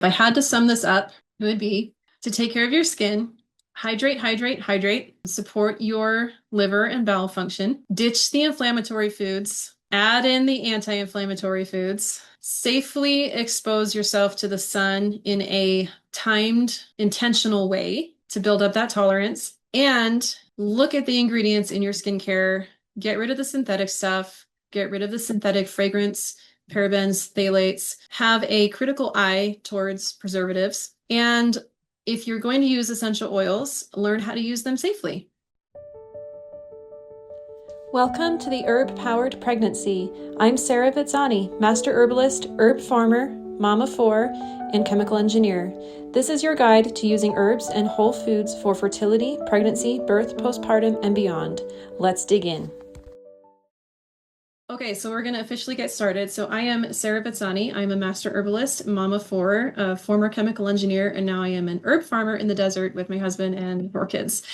If I had to sum this up, it would be to take care of your skin, hydrate, hydrate, hydrate, support your liver and bowel function, ditch the inflammatory foods, add in the anti-inflammatory foods, safely expose yourself to the sun in a timed, intentional way to build up that tolerance, and look at the ingredients in your skincare. Get rid of the synthetic stuff, get rid of the synthetic fragrance, parabens, phthalates, have a critical eye towards preservatives. And if you're going to use essential oils, learn how to use them safely. Welcome to the Herb-Powered Pregnancy. I'm Sarah Vizzani, Master Herbalist, Herb Farmer, Mama 4, and Chemical Engineer. This is your guide to using herbs and whole foods for fertility, pregnancy, birth, postpartum, and beyond. Let's dig in. Okay, so we're going to officially get started. So I am Sarah Vizzani. I'm a Master Herbalist, Mama 4, a former chemical engineer, and now I am an herb farmer in the desert with my husband and 4 kids.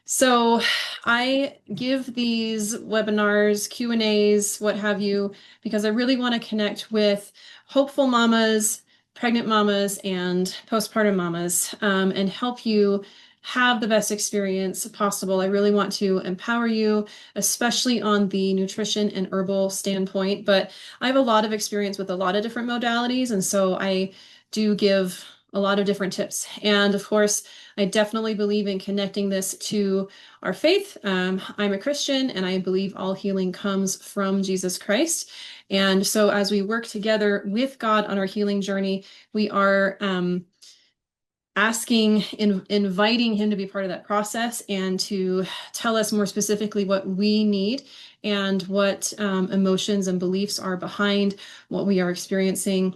So I give these webinars, Q&As, what have you, because I really want to connect with hopeful mamas, pregnant mamas, and postpartum mamas, and help you have the best experience possible. I really want to empower you, especially on the nutrition and herbal standpoint, but I have a lot of experience with a lot of different modalities, and so I do give a lot of different tips. And of course, I definitely believe in connecting this to our faith. I'm a Christian, and I believe all healing comes from Jesus Christ. And so as we work together with God on our healing journey, we are inviting him to be part of that process and to tell us more specifically what we need and what emotions and beliefs are behind what we are experiencing,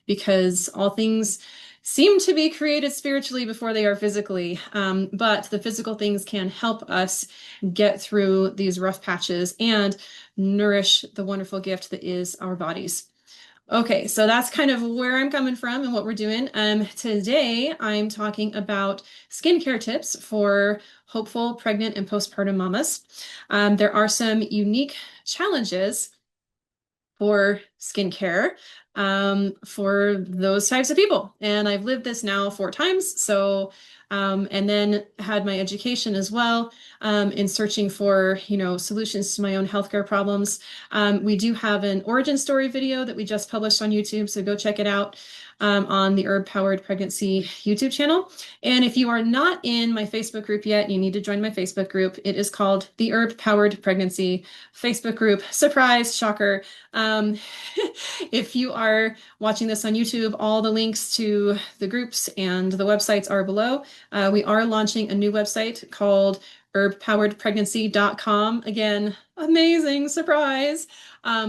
because all things seem to be created spiritually before they are physically, but the physical things can help us get through these rough patches and nourish the wonderful gift that is our bodies. Okay, so that's kind of where I'm coming from and what we're doing. Today, I'm talking about skincare tips for hopeful pregnant and postpartum mamas. There are some unique challenges for skincare for those types of people. And I've lived this now 4 times. So, and then had my education as well in searching for, solutions to my own healthcare problems. We do have an origin story video that we just published on YouTube. So go check it out on the Herb Powered Pregnancy YouTube channel. And if you are not in my Facebook group yet, you need to join my Facebook group. It is called the Herb Powered Pregnancy Facebook group. Surprise, shocker. If you are watching this on YouTube, all the links to the groups and the websites are below. We are launching a new website called herbpoweredpregnancy.com. Again, amazing surprise.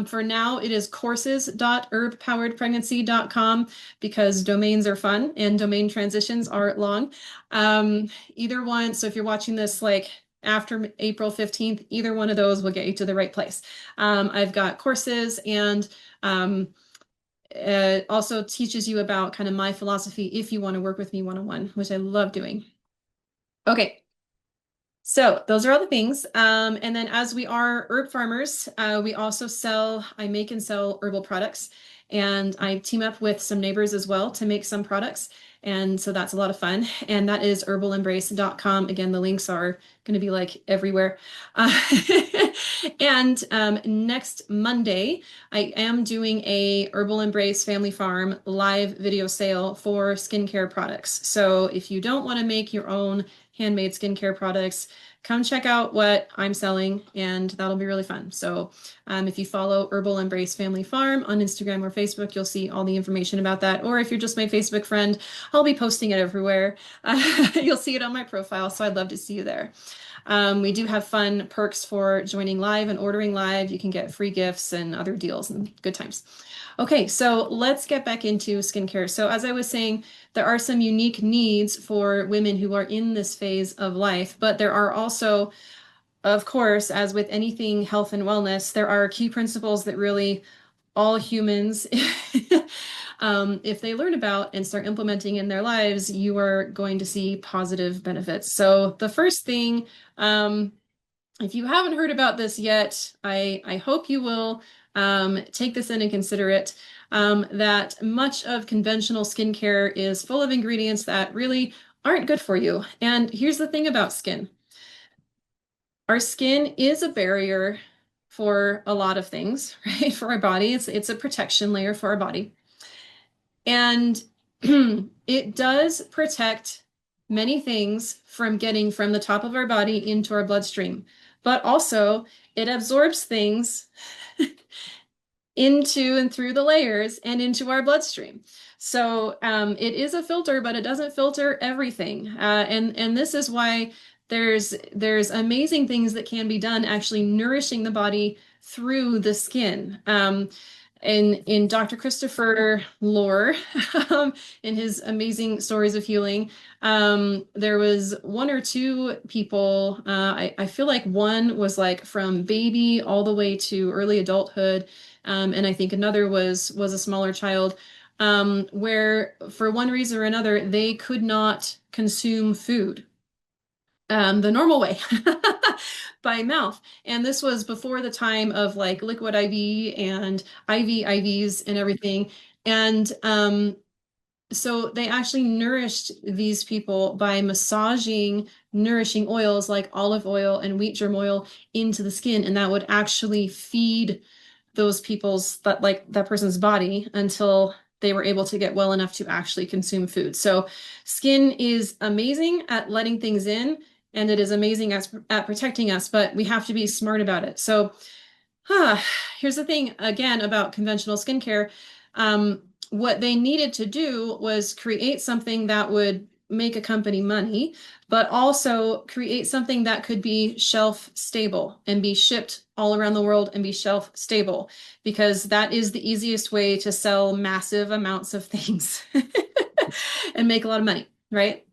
For now, it is courses.herbpoweredpregnancy.com because domains are fun and domain transitions are long. Either one. So if you're watching this like after April 15th, either one of those will get you to the right place. I've got courses and it also teaches you about kind of my philosophy if you want to work with me one-on-one, which I love doing. Okay. So those are all the things. And then as we are herb farmers, we also I make and sell herbal products. And I team up with some neighbors as well to make some products. And so that's a lot of fun. And that is herbalembrace.com. Again, the links are going to be like everywhere. And next Monday, I am doing a Herbal Embrace Family Farm live video sale for skincare products. So if you don't want to make your own handmade skincare products, come check out what I'm selling, and that'll be really fun. So if you follow Herbal Embrace Family Farm on Instagram or Facebook, you'll see all the information about that. Or if you're just my Facebook friend, I'll be posting it everywhere. You'll see it on my profile, so I'd love to see you there. We do have fun perks for joining live and ordering live. You can get free gifts and other deals and good times. Okay, so let's get back into skincare. So as I was saying, there are some unique needs for women who are in this phase of life, but there are also, of course, as with anything health and wellness, there are key principles that really all humans, if they learn about and start implementing in their lives, you are going to see positive benefits. So the first thing, if you haven't heard about this yet, I hope you will take this in and consider it. that much of conventional skincare is full of ingredients that really aren't good for you. And here's the thing about skin. Our skin is a barrier for a lot of things, right? For our body, it's a protection layer for our body. And it does protect many things from getting from the top of our body into our bloodstream, but also it absorbs things into and through the layers and into our bloodstream. So it is a filter, but it doesn't filter everything. And this is why there's amazing things that can be done actually nourishing the body through the skin. In Dr. Christopher Lore, in his amazing stories of healing, there was one or two people. I feel like one was like from baby all the way to early adulthood, and I think another was a smaller child, where for one reason or another they could not consume food the normal way by mouth. And this was before the time of like liquid IV and IVs and everything. And so they actually nourished these people by massaging nourishing oils like olive oil and wheat germ oil into the skin, and that would actually feed those people's that person's body until they were able to get well enough to actually consume food. So skin is amazing at letting things in, and it is amazing at protecting us, but we have to be smart about it. So here's the thing again about conventional skincare. What they needed to do was create something that would make a company money, but also create something that could be shelf stable and be shipped all around the world and be shelf stable, because that is the easiest way to sell massive amounts of things and make a lot of money, right?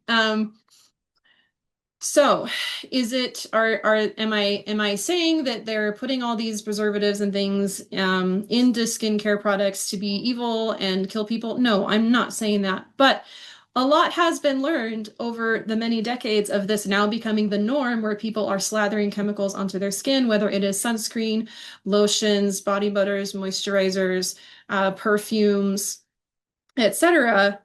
So is it am I saying that they're putting all these preservatives and things into skincare products to be evil and kill people? No, I'm not saying that. But a lot has been learned over the many decades of this now becoming the norm, where people are slathering chemicals onto their skin, whether it is sunscreen, lotions, body butters, moisturizers, perfumes, etc.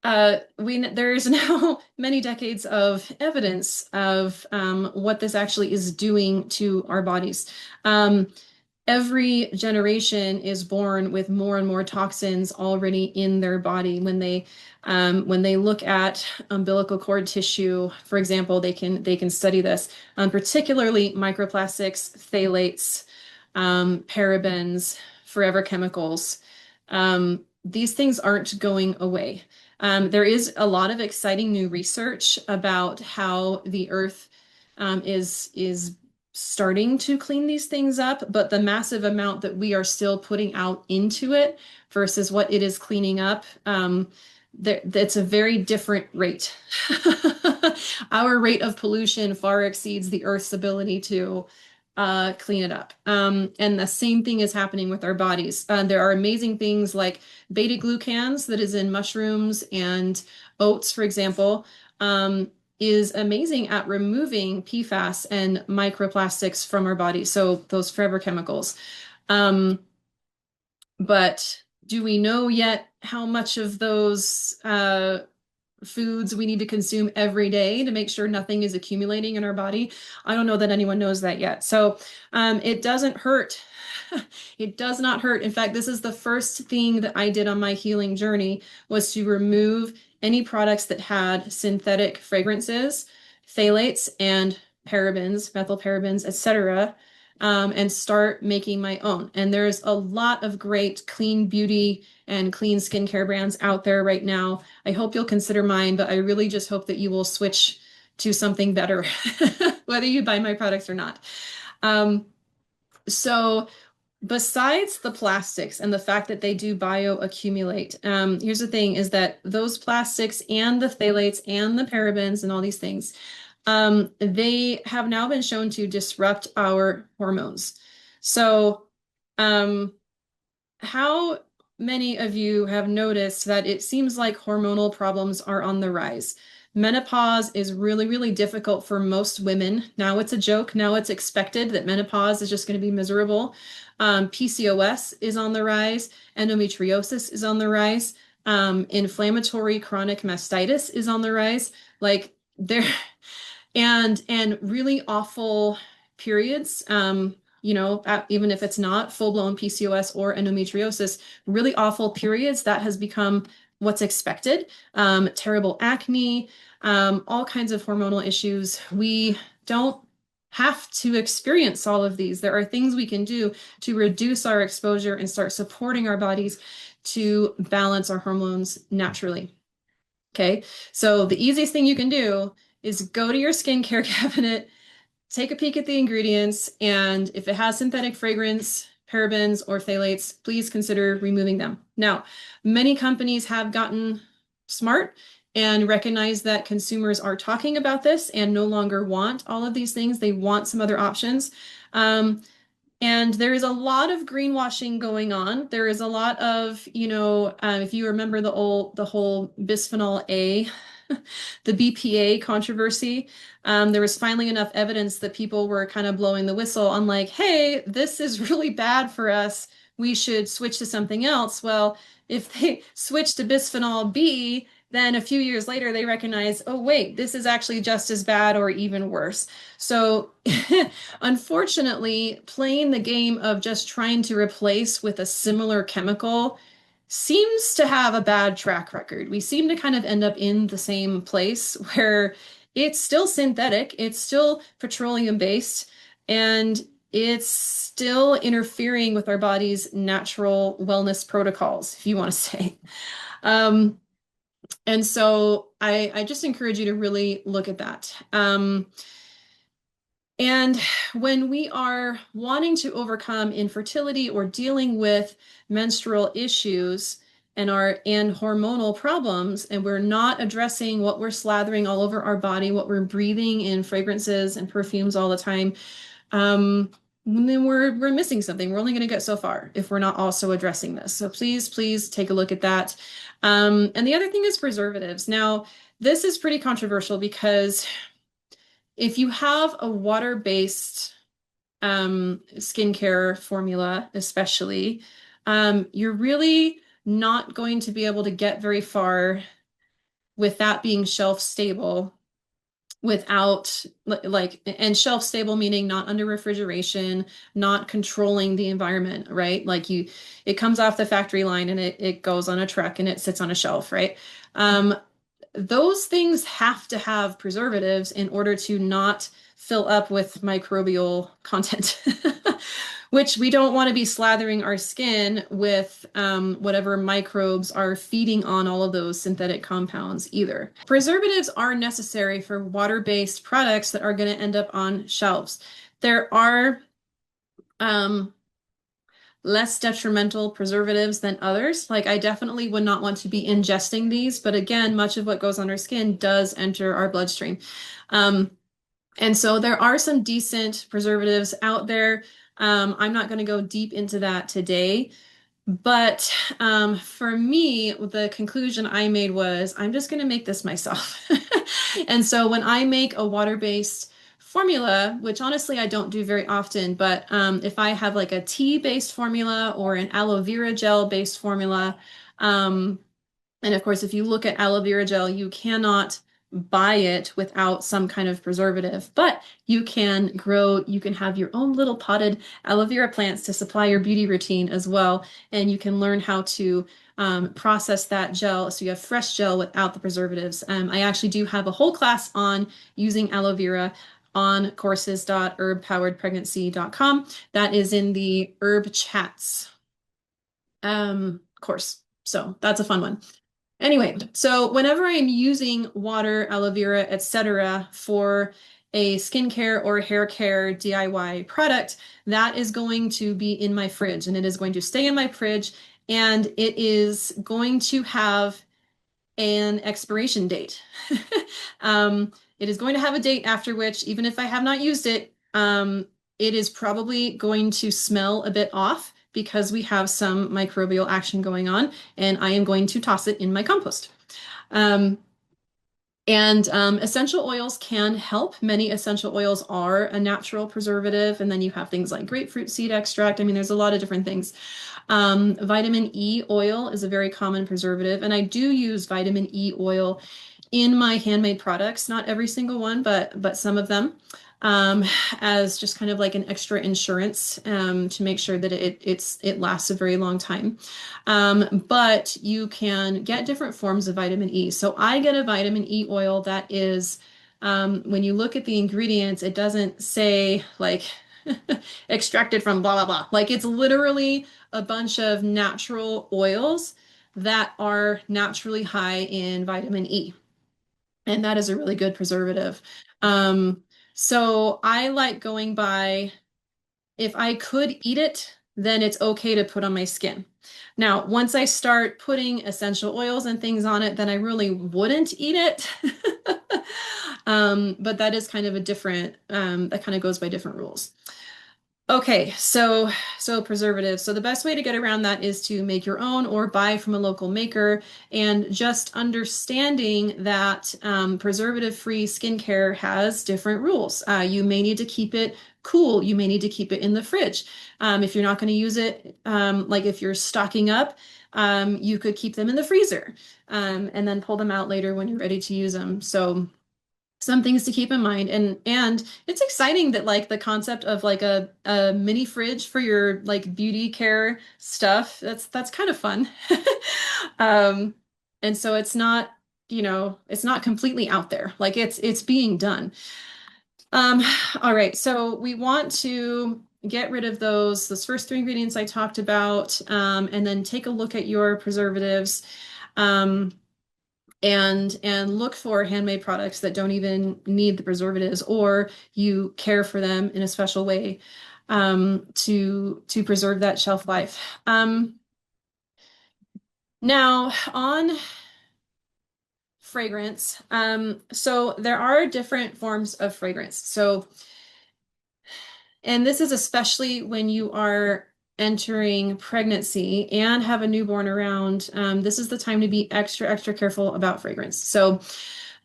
There's now many decades of evidence of what this actually is doing to our bodies. Every generation is born with more and more toxins already in their body. When they look at umbilical cord tissue, for example, they can study this, particularly microplastics, phthalates, parabens, forever chemicals. These things aren't going away. There is a lot of exciting new research about how the earth is starting to clean these things up, but the massive amount that we are still putting out into it versus what it is cleaning up, that's a very different rate. Our rate of pollution far exceeds the Earth's ability to clean it up. And the same thing is happening with our bodies. There are amazing things like beta glucans that is in mushrooms and oats, for example, is amazing at removing PFAS and microplastics from our body. So those forever chemicals. But do we know yet how much of those foods we need to consume every day to make sure nothing is accumulating in our body? I don't know that anyone knows that yet. So it doesn't hurt. It does not hurt. In fact, this is the first thing that I did on my healing journey, was to remove any products that had synthetic fragrances, phthalates, and parabens, methyl parabens, etc., and start making my own. And there's a lot of great clean beauty and clean skincare brands out there right now. I hope you'll consider mine, but I really just hope that you will switch to something better, whether you buy my products or not. So besides the plastics and the fact that they do bioaccumulate, here's the thing, is that those plastics and the phthalates and the parabens and all these things, they have now been shown to disrupt our hormones. So, how many of you have noticed that it seems like hormonal problems are on the rise? Menopause is really, really difficult for most women. Now it's a joke. Now it's expected that menopause is just going to be miserable. PCOS is on the rise. Endometriosis is on the rise. Inflammatory chronic mastitis is on the rise. Like there, and really awful periods. Even if it's not full-blown PCOS or endometriosis, really awful periods that has become what's expected. Terrible acne, all kinds of hormonal issues. We don't have to experience all of these. There are things we can do to reduce our exposure and start supporting our bodies to balance our hormones naturally. Okay, so the easiest thing you can do is go to your skincare cabinet, take a peek at the ingredients, and if it has synthetic fragrance, parabens, or phthalates, please consider removing them. Now, many companies have gotten smart and recognize that consumers are talking about this and no longer want all of these things. They want some other options. And there is a lot of greenwashing going on. There is a lot of, if you remember the whole bisphenol A, the BPA controversy, there was finally enough evidence that people were kind of blowing the whistle on like, hey, this is really bad for us. We should switch to something else. Well, if they switch to bisphenol B, then a few years later, they recognize, oh, wait, this is actually just as bad or even worse. So unfortunately, playing the game of just trying to replace with a similar chemical seems to have a bad track record. We seem to kind of end up in the same place where it's still synthetic, it's still petroleum based, and it's still interfering with our body's natural wellness protocols, if you want to say. And so I just encourage you to really look at that. And when we are wanting to overcome infertility or dealing with menstrual issues and hormonal problems, and we're not addressing what we're slathering all over our body, what we're breathing in fragrances and perfumes all the time, then we're missing something. We're only going to get so far if we're not also addressing this. So please take a look at that. And the other thing is preservatives. Now, this is pretty controversial because if you have a water-based skincare formula, especially, you're really not going to be able to get very far with that being shelf stable without and shelf stable meaning not under refrigeration, not controlling the environment, right? Like it comes off the factory line and it goes on a truck and it sits on a shelf, right? Those things have to have preservatives in order to not fill up with microbial content, which we don't want to be slathering our skin with whatever microbes are feeding on all of those synthetic compounds either. Preservatives are necessary for water-based products that are going to end up on shelves. There are less detrimental preservatives than others. Like I definitely would not want to be ingesting these, but again, much of what goes on our skin does enter our bloodstream. And so there are some decent preservatives out there. I'm not going to go deep into that today, but for me, the conclusion I made was I'm just going to make this myself. And so when I make a water-based formula, which honestly I don't do very often, but if I have like a tea-based formula or an aloe vera gel-based formula, and of course, if you look at aloe vera gel, you cannot buy it without some kind of preservative, but you can have your own little potted aloe vera plants to supply your beauty routine as well, and you can learn how to process that gel so you have fresh gel without the preservatives. I actually do have a whole class on using aloe vera on courses.herbpoweredpregnancy.com. That is in the Herb Chats course. So that's a fun one. Anyway, so whenever I'm using water, aloe vera, etc. for a skincare or hair care DIY product, that is going to be in my fridge and it is going to stay in my fridge and it is going to have an expiration date. It is going to have a date after which, even if I have not used it, it is probably going to smell a bit off because we have some microbial action going on, and I am going to toss it in my compost. And essential oils can help. Many essential oils are a natural preservative. And then you have things like grapefruit seed extract. I mean, there's a lot of different things. Vitamin E oil is a very common preservative. And I do use vitamin E oil in my handmade products, not every single one, but some of them, um, as just kind of like an extra insurance to make sure that it lasts a very long time. But you can get different forms of vitamin E. So I get a vitamin E oil that is, when you look at the ingredients, it doesn't say like extracted from blah blah blah. Like it's literally a bunch of natural oils that are naturally high in vitamin E. And that is a really good preservative. Um, so I like going by, if I could eat it, then it's okay to put on my skin. Now, once I start putting essential oils and things on it, then I really wouldn't eat it. But that is kind of a different, that kind of goes by different rules. Okay, so preservatives. So the best way to get around that is to make your own or buy from a local maker, and just understanding that preservative-free skincare has different rules. You may need to keep it cool. You may need to keep it in the fridge. If you're not going to use it, like if you're stocking up, you could keep them in the freezer, and then pull them out later when you're ready to use them. So some things to keep in mind, and it's exciting that like the concept of like a mini fridge for your like beauty care stuff, that's kind of fun. um and so it's not, it's not completely out there, like it's being done. um all right, so we want to get rid of those first three ingredients I talked about, and then take a look at your preservatives. um and look for handmade products that don't even need the preservatives, or you care for them in a special way, to preserve that shelf life. Now on fragrance, so there are different forms of fragrance. So, and this is especially when you are entering pregnancy and have a newborn around. This is the time to be extra, extra careful about fragrance. So,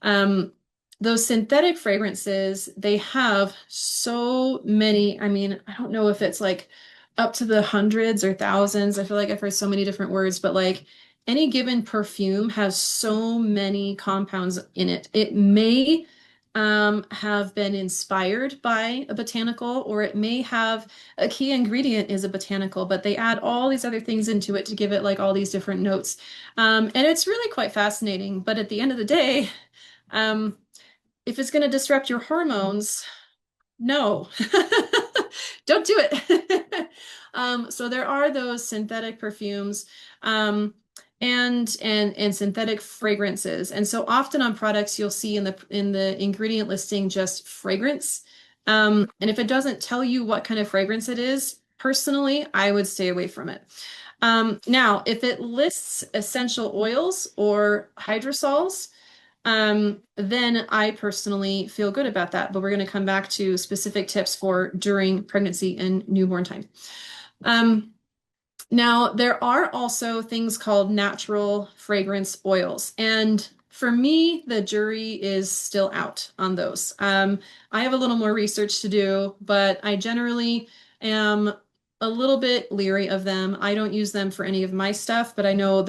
um, those synthetic fragrances, they have so many. I mean, I don't know if it's like up to the hundreds or thousands. I feel like I've heard so many different words, but like any given perfume has so many compounds in it. It may have been inspired by a botanical, or it may have a key ingredient is a botanical, but they add all these other things into it to give it like all these different notes. And it's really quite fascinating. But at the end of the day, um, if it's going to disrupt your hormones, no, don't do it. So there are those synthetic perfumes, and synthetic fragrances. And so often on products, you'll see in the ingredient listing just fragrance. And if it doesn't tell you what kind of fragrance it is, personally, I would stay away from it. Now, if it lists essential oils or hydrosols, then I personally feel good about that. But we're going to come back to specific tips for during pregnancy and newborn time. Um, Now, there are also things called natural fragrance oils. And for me, the jury is still out on those. I have a little more research to do, but I generally am a little bit leery of them. I don't use them for any of my stuff, but I know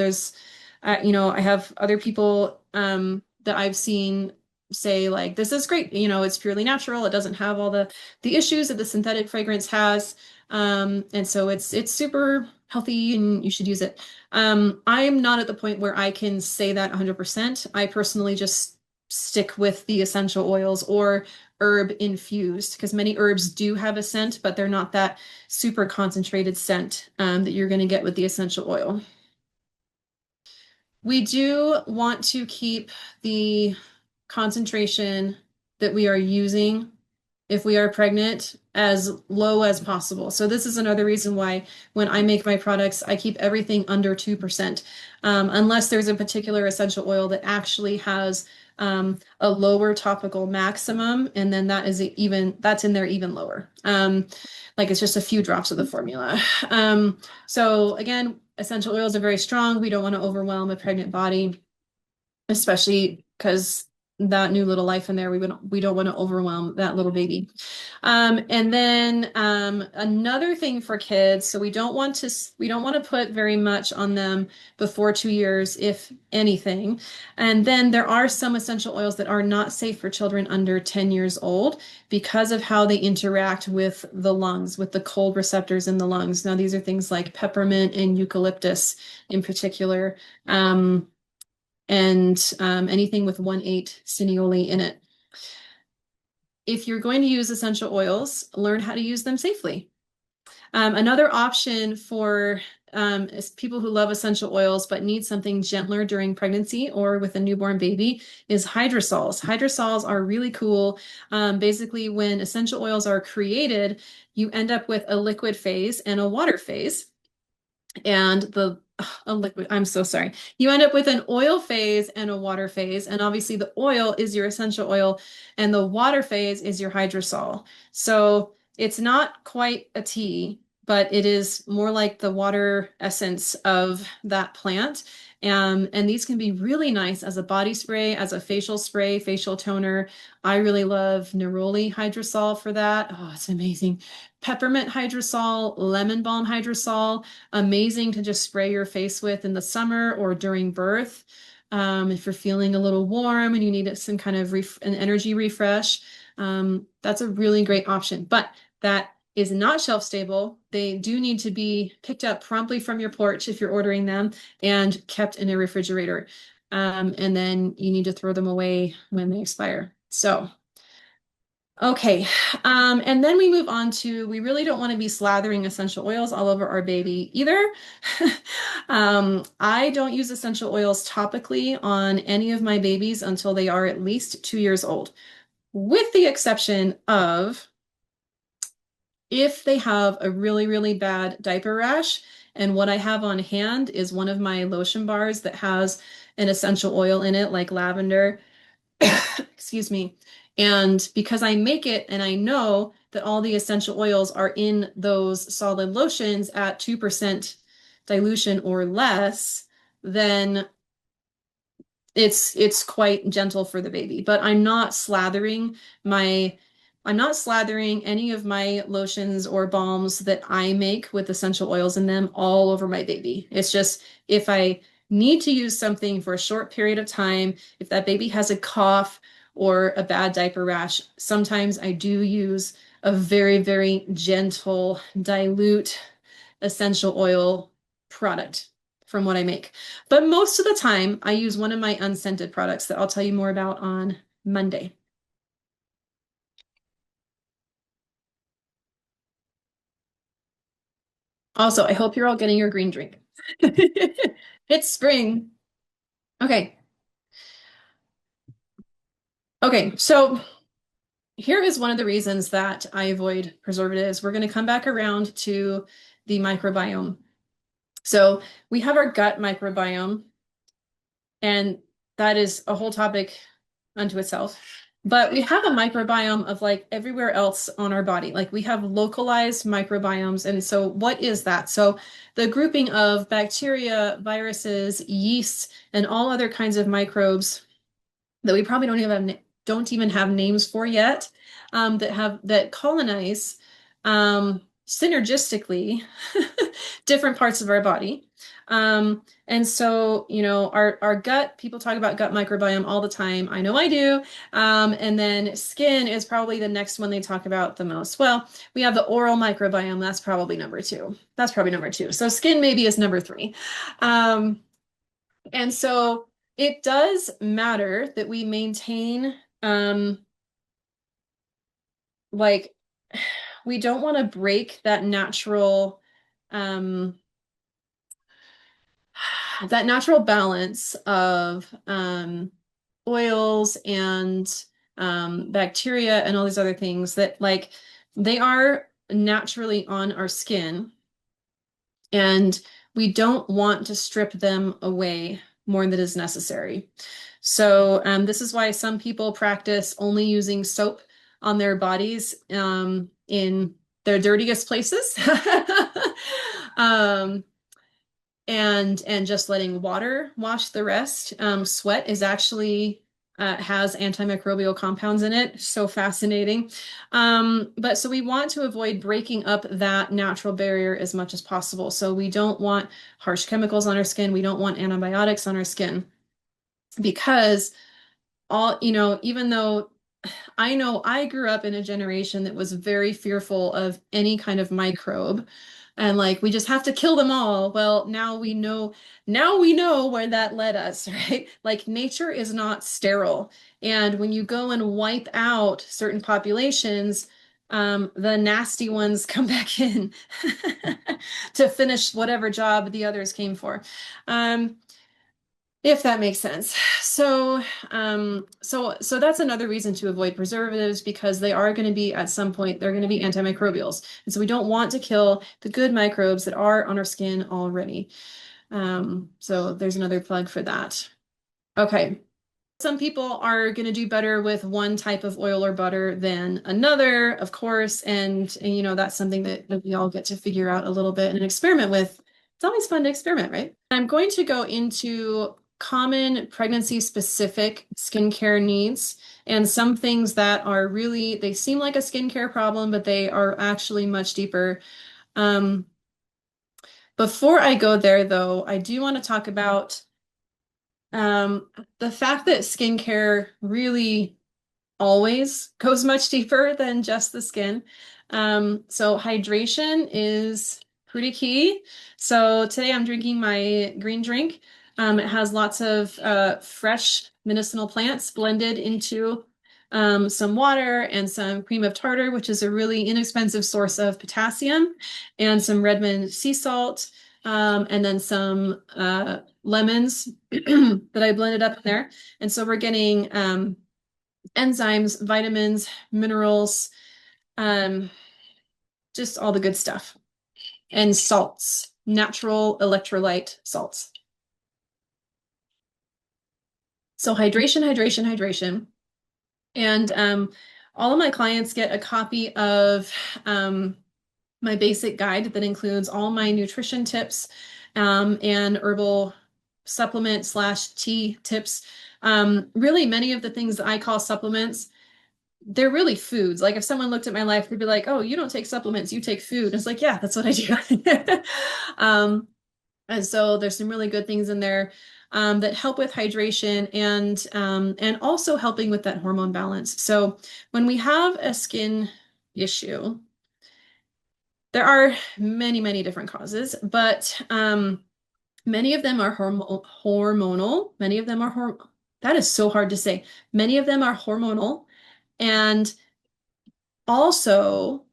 I have other people that I've seen say like, this is great. It's purely natural. It doesn't have all the issues that the synthetic fragrance has. And so it's super healthy and you should use it. I'm not at the point where I can say that 100%. I personally just stick with the essential oils or herb infused, because many herbs do have a scent, but they're not that super concentrated scent that you're going to get with the essential oil. We do want to keep the concentration that we are using if we are pregnant as low as possible. So this is another reason why when I make my products, I keep everything under 2%, unless there's a particular essential oil that actually has a lower topical maximum, and then that's in there even lower. Like it's just a few drops of the formula. So again, essential oils are very strong. We don't want to overwhelm a pregnant body, especially because that new little life in there. We don't want to overwhelm that little baby. And then another thing for kids, so we don't want to put very much on them before 2 years, if anything. And then there are some essential oils that are not safe for children under 10 years old because of how they interact with the lungs, with the cold receptors in the lungs. Now, these are things like peppermint and eucalyptus in particular, and anything with 1,8 cineole in it. If you're going to use essential oils, learn how to use them safely. Another option for people who love essential oils but need something gentler during pregnancy or with a newborn baby is hydrosols. Hydrosols are really cool. Basically, when essential oils are created, you end up with a liquid phase and a water phase. And a liquid, I'm so sorry. You end up with an oil phase and a water phase. And obviously the oil is your essential oil and the water phase is your hydrosol. So it's not quite a tea, but it is more like the water essence of that plant. And these can be really nice as a body spray, as a facial spray, facial toner. I really love neroli hydrosol for that. Oh, it's amazing. Peppermint hydrosol, lemon balm hydrosol, amazing to just spray your face with in the summer or during birth. If you're feeling a little warm and you need some kind of an energy refresh, that's a really great option. But that is not shelf stable. They do need to be picked up promptly from your porch if you're ordering them and kept in a refrigerator. And then you need to throw them away when they expire. So, okay. And then we move on to, we really don't want to be slathering essential oils all over our baby either. I don't use essential oils topically on any of my babies until they are at least 2 years old, with the exception of if they have a really, really bad diaper rash. And what I have on hand is one of my lotion bars that has an essential oil in it, like lavender. Excuse me. And because I make it and I know that all the essential oils are in those solid lotions at 2% dilution or less, then it's quite gentle for the baby. But I'm not slathering any of my lotions or balms that I make with essential oils in them all over my baby. It's just if I need to use something for a short period of time, if that baby has a cough or a bad diaper rash, sometimes I do use a very, very gentle, dilute essential oil product from what I make. But most of the time, I use one of my unscented products that I'll tell you more about on Monday. Also, I hope you're all getting your green drink. It's spring. Okay. Okay. So here is one of the reasons that I avoid preservatives. We're going to come back around to the microbiome. So we have our gut microbiome, and that is a whole topic unto itself. But we have a microbiome of like everywhere else on our body. Like we have localized microbiomes. And so what is that? So the grouping of bacteria, viruses, yeasts, and all other kinds of microbes that we probably don't even have names for yet, that colonize synergistically different parts of our body. And so, our gut, people talk about gut microbiome all the time. I know I do. And then skin is probably the next one they talk about the most. Well, we have the oral microbiome. That's probably number two. So skin maybe is number three. And so it does matter that we maintain, like, we don't want to break um, that natural balance of oils and bacteria and all these other things that like they are naturally on our skin, and we don't want to strip them away more than is necessary. So this is why some people practice only using soap on their bodies in their dirtiest places. um, and just letting water wash the rest. Sweat is actually has antimicrobial compounds in it. So fascinating. But so we want to avoid breaking up that natural barrier as much as possible. So we don't want harsh chemicals on our skin. We don't want antibiotics on our skin because even though I know I grew up in a generation that was very fearful of any kind of microbe. And like we just have to kill them all. Well, now we know where that led us, right? Like nature is not sterile. And when you go and wipe out certain populations, the nasty ones come back in to finish whatever job the others came for. Um, if that makes sense. So that's another reason to avoid preservatives because they are going to be at some point, they're going to be antimicrobials. And so we don't want to kill the good microbes that are on our skin already. So there's another plug for that. Okay. Some people are going to do better with one type of oil or butter than another, of course, and that's something that we all get to figure out a little bit and experiment with. It's always fun to experiment, right? I'm going to go into common pregnancy specific skincare needs and some things that are really, they seem like a skincare problem, but they are actually much deeper. Um, Before I go there, though, I do want to talk about um, the fact that skincare really always goes much deeper than just the skin. So hydration is pretty key. So today I'm drinking my green drink. It has lots of fresh medicinal plants blended into some water and some cream of tartar, which is a really inexpensive source of potassium, and some Redmond sea salt, and then some lemons that I blended up in there. And so we're getting enzymes, vitamins, minerals, um, just all the good stuff. And salts, natural electrolyte salts. So hydration, hydration, hydration. And all of my clients get a copy of my basic guide that includes all my nutrition tips and herbal supplement slash tea tips. Really, many of the things that I call supplements they're really foods. Like if someone looked at my life, they'd be like, "Oh, you don't take supplements, you take food." And it's like, yeah, that's what I do. um, and so there's some really good things in there that help with hydration and also helping with that hormone balance. So when we have a skin issue, there are many, many different causes, but many of them are hormonal. Many of them are that is so hard to say. Many of them are hormonal. And also,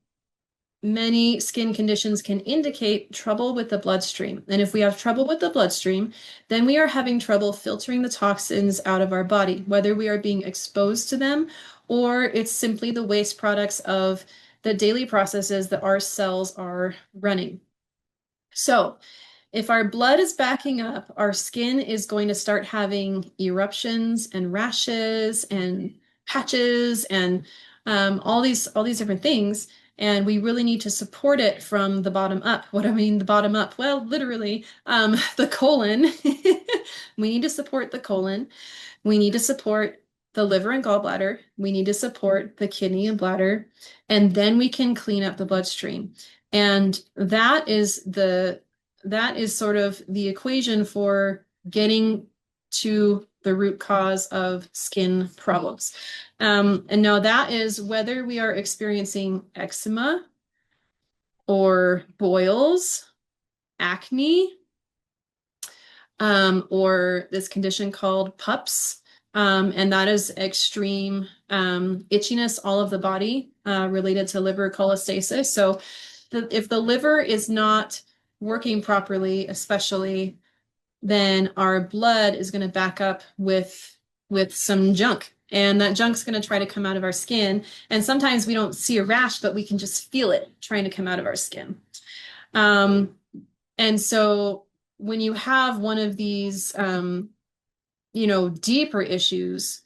many skin conditions can indicate trouble with the bloodstream. And if we have trouble with the bloodstream, then we are having trouble filtering the toxins out of our body, whether we are being exposed to them or it's simply the waste products of the daily processes that our cells are running. So, if our blood is backing up, our skin is going to start having eruptions and rashes and patches and all these different things. And we really need to support it from the bottom up. What do I mean, the bottom up? Well, literally, the colon. We need to support the colon. We need to support the liver and gallbladder. We need to support the kidney and bladder. And then we can clean up the bloodstream. And that is sort of the equation for getting to the root cause of skin problems. And now that is whether we are experiencing eczema or boils, acne, or this condition called PUPS. And that is extreme itchiness all of the body related to liver cholestasis. So if the liver is not working properly, especially, then our blood is going to back up with some junk. And that junk's going to try to come out of our skin. And sometimes we don't see a rash, but we can just feel it trying to come out of our skin. And so when you have one of these, deeper issues,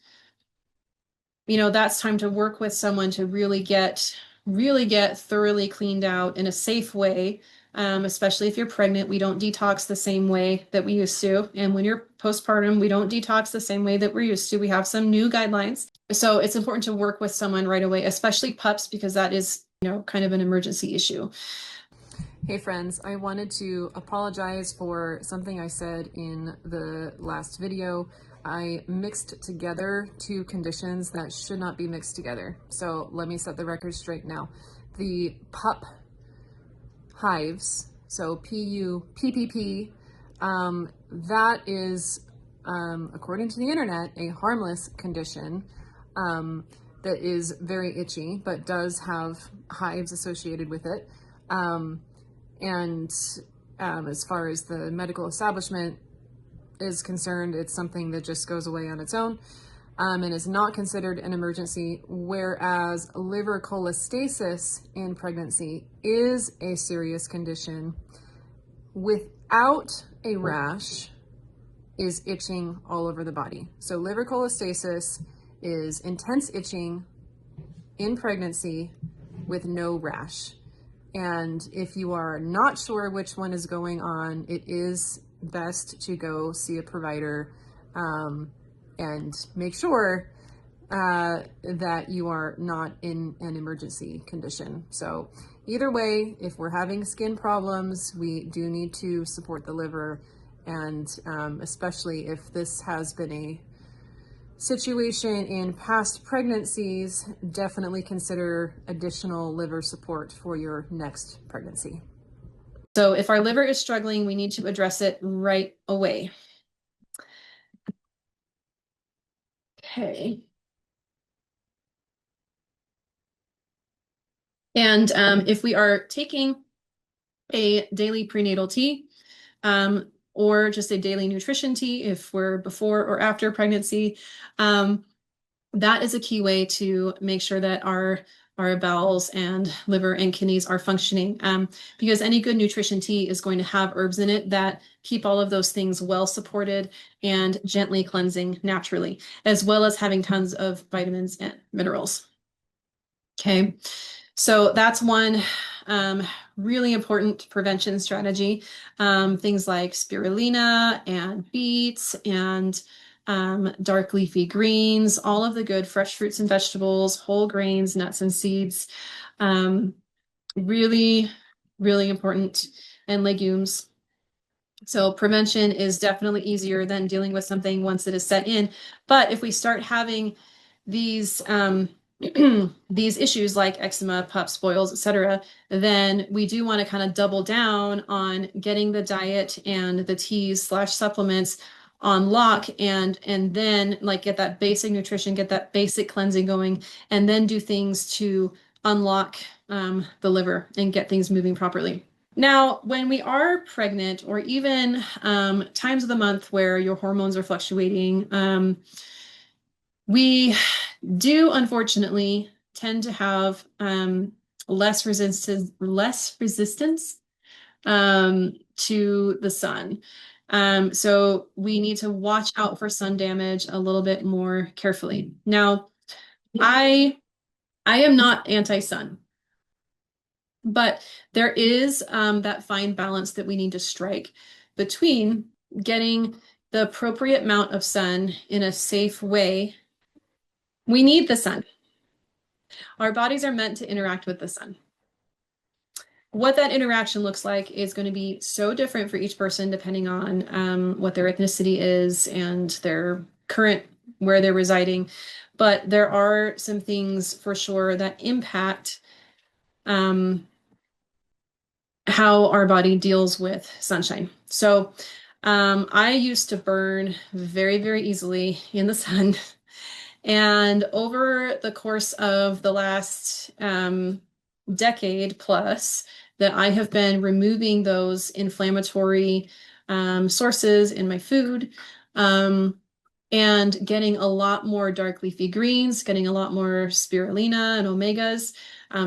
that's time to work with someone to really get thoroughly cleaned out in a safe way. especially if you're pregnant. We don't detox the same way that we used to. And when you're postpartum, we don't detox the same way that we're used to. We have some new guidelines. So it's important to work with someone right away, especially pups, because that is, kind of an emergency issue. Hey friends, I wanted to apologize for something I said in the last video. I mixed together two conditions that should not be mixed together. So let me set the record straight now. The pup hives, so PUPPP, that is, according to the internet, a harmless condition that is very itchy, but does have hives associated with it. And as far as the medical establishment is concerned, it's something that just goes away on its own and is not considered an emergency, whereas liver cholestasis in pregnancy is a serious condition without a rash, is itching all over the body. So liver cholestasis is intense itching in pregnancy with no rash. And if you are not sure which one is going on, it is best to go see a provider and make sure that you are not in an emergency condition. So either way, if we're having skin problems, we do need to support the liver, and especially if this has been a situation in past pregnancies, definitely consider additional liver support for your next pregnancy. So if our liver is struggling, we need to address it right away. Okay. And if we are taking a daily prenatal tea, or just a daily nutrition tea, if we're before or after pregnancy, that is a key way to make sure that our bowels and liver and kidneys are functioning, because any good nutrition tea is going to have herbs in it that keep all of those things well supported and gently cleansing naturally, as well as having tons of vitamins and minerals. Okay, so that's one really important prevention strategy. Things like spirulina and beets and dark leafy greens, all of the good fresh fruits and vegetables, whole grains, nuts and seeds. Really, really important. And legumes. So prevention is definitely easier than dealing with something once it is set in. But if we start having these these issues like eczema, pups, boils, etc., then we do want to kind of double down on getting the diet and the teas / supplements on lock, and then like get that basic nutrition, get that basic cleansing going, and then do things to unlock the liver and get things moving properly. Now, when we are pregnant, or even times of the month where your hormones are fluctuating, we do unfortunately tend to have less resistance to the sun. So we need to watch out for sun damage a little bit more carefully. Now, I am not anti-sun, but there is that fine balance that we need to strike between getting the appropriate amount of sun in a safe way. We need the sun. Our bodies are meant to interact with the sun. What that interaction looks like is going to be so different for each person, depending on what their ethnicity is and their current, where they're residing. But there are some things for sure that impact how our body deals with sunshine. So I used to burn very, very easily in the sun. And over the course of the last decade plus, that I have been removing those inflammatory sources in my food, and getting a lot more dark leafy greens, getting a lot more spirulina and omegas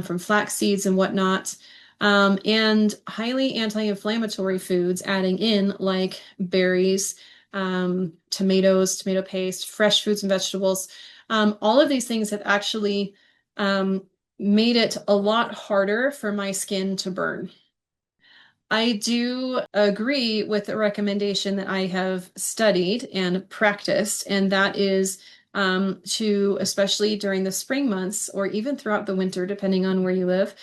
from flax seeds and whatnot. And highly anti-inflammatory foods adding in, like berries, tomatoes, tomato paste, fresh fruits and vegetables. All of these things have actually made it a lot harder for my skin to burn. I do agree with the recommendation that I have studied and practiced, and that is to, especially during the spring months or even throughout the winter, depending on where you live,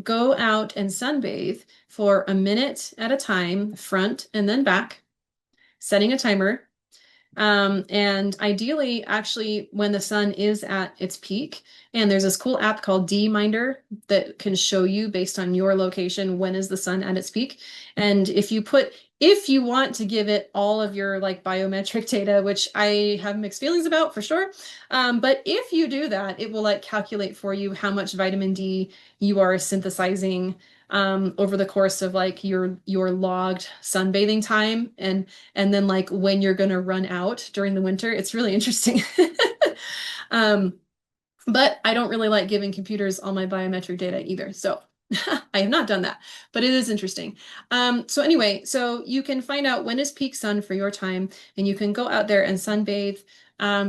go out and sunbathe for a minute at a time, front and then back, setting a timer. And ideally, actually, when the sun is at its peak, and there's this cool app called D-Minder that can show you based on your location when is the sun at its peak. And if you want to give it all of your like biometric data, which I have mixed feelings about for sure, but if you do that, it will like calculate for you how much vitamin D you are synthesizing over the course of like your logged sunbathing time and then like when you're going to run out during the winter. It's really interesting. Um, but I don't really like giving computers all my biometric data either. So I have not done that, but it is interesting. So anyway, so you can find out when is peak sun for your time, and you can go out there and sunbathe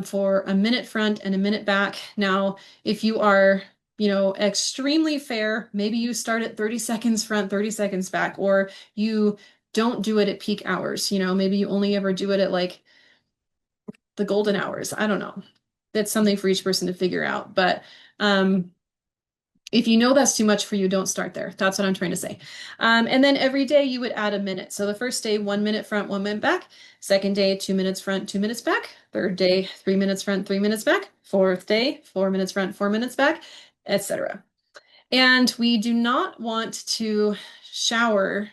for a minute front and a minute back. Now, if you are, extremely fair, maybe you start at 30 seconds front, 30 seconds back, or you don't do it at peak hours. Maybe you only ever do it at like the golden hours. I don't know. That's something for each person to figure out. But if you know that's too much for you, don't start there. That's what I'm trying to say. And then every day you would add a minute. So the first day, 1 minute front, 1 minute back. Second day, 2 minutes front, 2 minutes back. Third day, 3 minutes front, 3 minutes back. Fourth day, 4 minutes front, 4 minutes back, etc. And we do not want to shower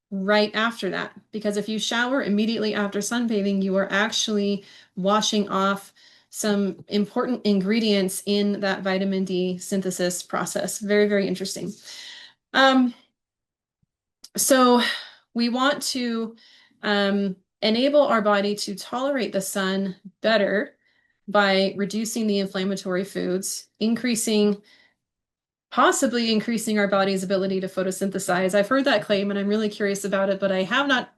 right after that, because if you shower immediately after sunbathing, you are actually washing off some important ingredients in that vitamin D synthesis process. Very, very interesting. Um, so we want to enable our body to tolerate the sun better by reducing the inflammatory foods, possibly increasing our body's ability to photosynthesize. I've heard that claim and I'm really curious about it, but I have not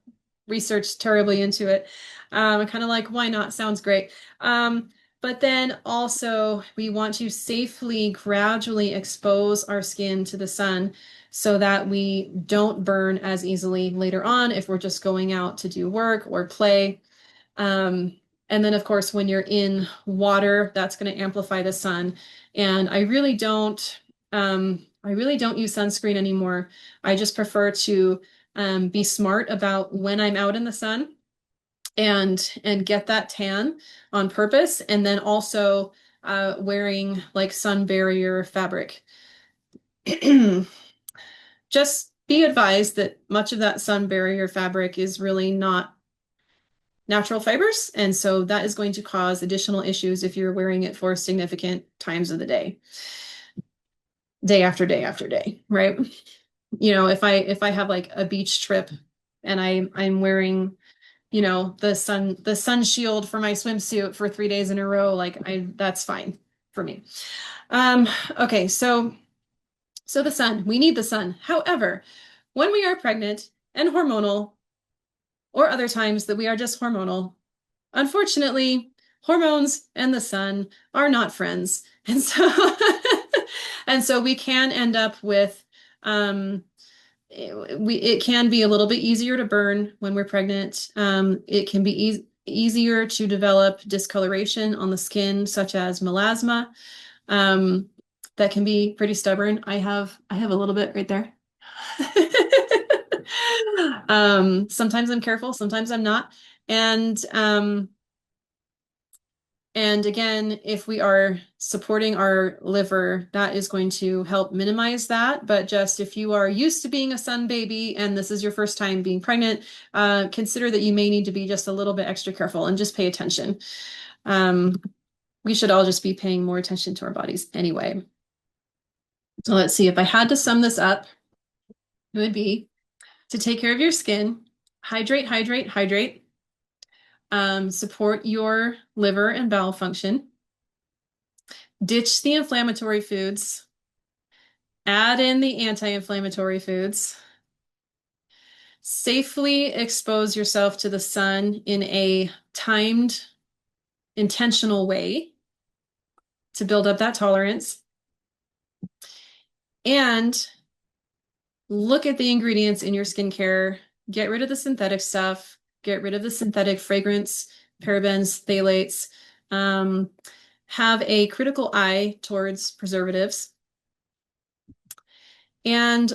researched terribly into it. I'm kind of like, why not? Sounds great. But then also, we want to safely, gradually expose our skin to the sun so that we don't burn as easily later on if we're just going out to do work or play. And then, of course, when you're in water, that's going to amplify the sun. And I really don't use sunscreen anymore. I just prefer to be smart about when I'm out in the sun and get that tan on purpose, and then also wearing like sun barrier fabric. Just be advised that much of that sun barrier fabric is really not natural fibers, and so that is going to cause additional issues if you're wearing it for significant times of the day after day after day, right? If I have like a beach trip and I'm wearing, the sun shield for my swimsuit for 3 days in a row, like that's fine for me. Okay, so the sun, we need the sun. However, when we are pregnant and hormonal, or other times that we are just hormonal, unfortunately, hormones and the sun are not friends. And so and so we can end up with it can be a little bit easier to burn when we're pregnant. It can be easier to develop discoloration on the skin, such as melasma. That can be pretty stubborn. I have a little bit right there. Sometimes I'm careful, sometimes I'm not. And again, if we are supporting our liver, that is going to help minimize that. But just if you are used to being a sun baby and this is your first time being pregnant, consider that you may need to be just a little bit extra careful and just pay attention. We should all just be paying more attention to our bodies anyway. So let's see, if I had to sum this up, it would be to take care of your skin, hydrate, hydrate, hydrate, support your liver and bowel function, ditch the inflammatory foods, add in the anti-inflammatory foods, safely expose yourself to the sun in a timed, intentional way to build up that tolerance, and look at the ingredients in your skincare, get rid of the synthetic stuff, get rid of the synthetic fragrance, parabens, phthalates. Um, have a critical eye towards preservatives. And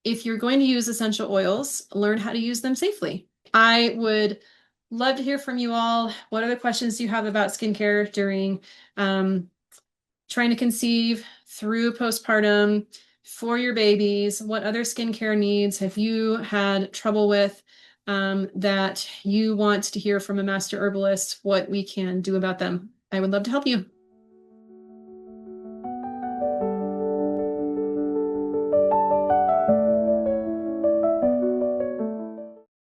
if you're going to use essential oils, learn how to use them safely. I would love to hear from you all. What other questions do you have about skincare during trying to conceive, through postpartum, for your babies? What other skincare needs have you had trouble with that you want to hear from a master herbalist what we can do about them? I would love to help you.